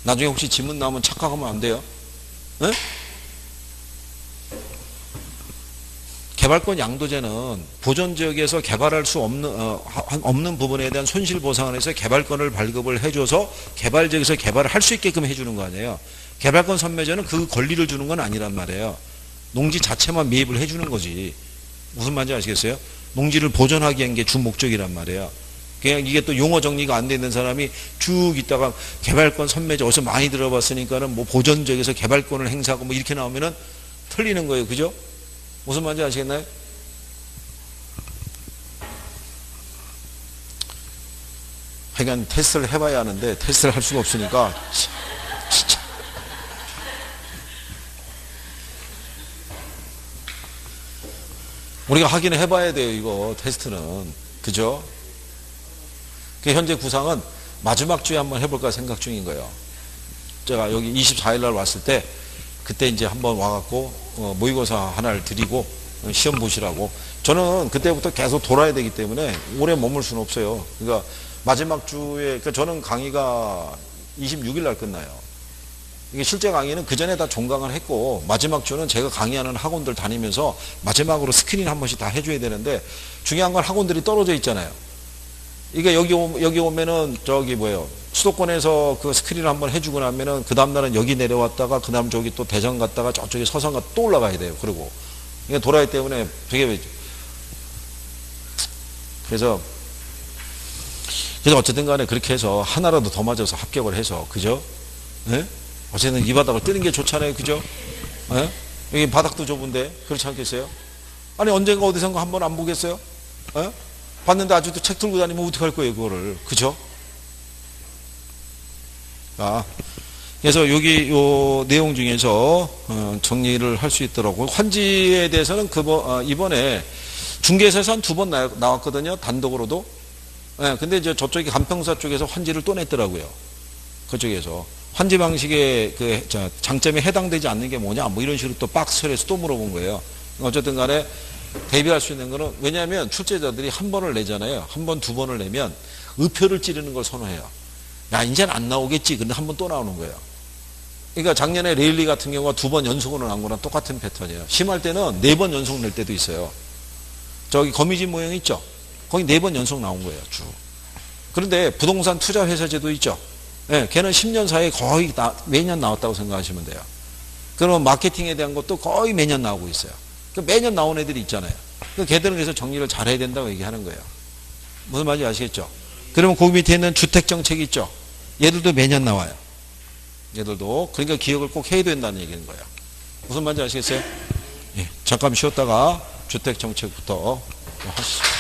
나중에 혹시 지문 나오면 착각하면 안 돼요. 네? 개발권 양도제는 보존지역에서 개발할 수 없는 부분에 대한 손실보상을 해서 개발권을 발급을 해줘서 개발지역에서 개발을 할 수 있게끔 해주는 거 아니에요. 개발권 선매제는 그 권리를 주는 건 아니란 말이에요. 농지 자체만 매입을 해주는 거지. 무슨 말인지 아시겠어요? 농지를 보존하기 위한 게 주 목적이란 말이에요. 그냥 이게 또 용어 정리가 안 돼 있는 사람이 쭉 있다가 개발권 선매제 어디서 많이 들어봤으니까는 뭐 보존지역에서 개발권을 행사하고 뭐 이렇게 나오면은 틀리는 거예요. 그죠? 무슨 말인지 아시겠나요? 하여간 테스트를 해봐야 하는데 테스트를 할 수가 없으니까 진짜 우리가 확인을 해봐야 돼요. 이거 테스트는. 그죠? 현재 구상은 마지막 주에 한번 해볼까 생각 중인 거예요. 제가 여기 24일 날 왔을 때 그때 이제 한번 와갖고 모의고사 하나를 드리고 시험 보시라고. 저는 그때부터 계속 돌아야 되기 때문에 오래 머물 수는 없어요. 그러니까 마지막 주에, 그러니까 저는 강의가 26일 날 끝나요. 이게 실제 강의는 그 전에 다 종강을 했고 마지막 주는 제가 강의하는 학원들 다니면서 마지막으로 스크린 한 번씩 다 해줘야 되는데 중요한 건 학원들이 떨어져 있잖아요. 이게 여기 오면은 저기 뭐예요. 수도권에서 그 스크린을 한번 해주고 나면은 그 다음날은 여기 내려왔다가 그 다음 저기 또 대전 갔다가 저쪽에 서산 갔다 또 올라가야 돼요. 그리고 이게 돌아야 때문에 되게 그래서 어쨌든 간에 그렇게 해서 하나라도 더 맞아서 합격을 해서 그죠? 네? 어쨌든 이 바닥을 뜨는 게 좋잖아요. 그죠? 네? 여기 바닥도 좁은데 그렇지 않겠어요? 아니 언젠가 어디선가 한번 안 보겠어요? 네? 봤는데 아직도 책 들고 다니면 어떡할 거예요, 그거를. 그죠? 아, 그래서 여기 요 내용 중에서 정리를 할 수 있더라고요. 환지에 대해서는 이번에 중개사에서 한 2번 나왔거든요. 단독으로도. 네, 근데 이제 저쪽에 간평사 쪽에서 환지를 또 냈더라고요. 그쪽에서. 환지 방식의 그 장점에 해당되지 않는 게 뭐냐, 뭐 이런 식으로 또 박스를 해서 또 물어본 거예요. 어쨌든 간에 대비할 수 있는 거는, 왜냐하면 출제자들이 한 번을 내잖아요. 한 번, 2번을 내면 의표를 찌르는 걸 선호해요. 야, 이제는 안 나오겠지. 근데 한 번 또 나오는 거예요. 그러니까 작년에 레일리 같은 경우가 2번 연속으로 나온 거랑 똑같은 패턴이에요. 심할 때는 4번 연속 낼 때도 있어요. 저기 거미집 모형 있죠? 거기 4번 연속 나온 거예요, 쭉. 그런데 부동산 투자 회사제도 있죠? 네, 걔는 10년 사이에 거의 매년 나왔다고 생각하시면 돼요. 그러면 마케팅에 대한 것도 거의 매년 나오고 있어요. 매년 나온 애들이 있잖아요. 걔들은 그래서 정리를 잘 해야 된다고 얘기하는 거예요. 무슨 말인지 아시겠죠? 그러면 거기 밑에 있는 주택정책이 있죠. 얘들도 매년 나와요. 얘들도. 그러니까 기억을 꼭 해야 된다는 얘기인 거예요. 무슨 말인지 아시겠어요? 예, 잠깐 쉬었다가 주택정책부터 하시죠.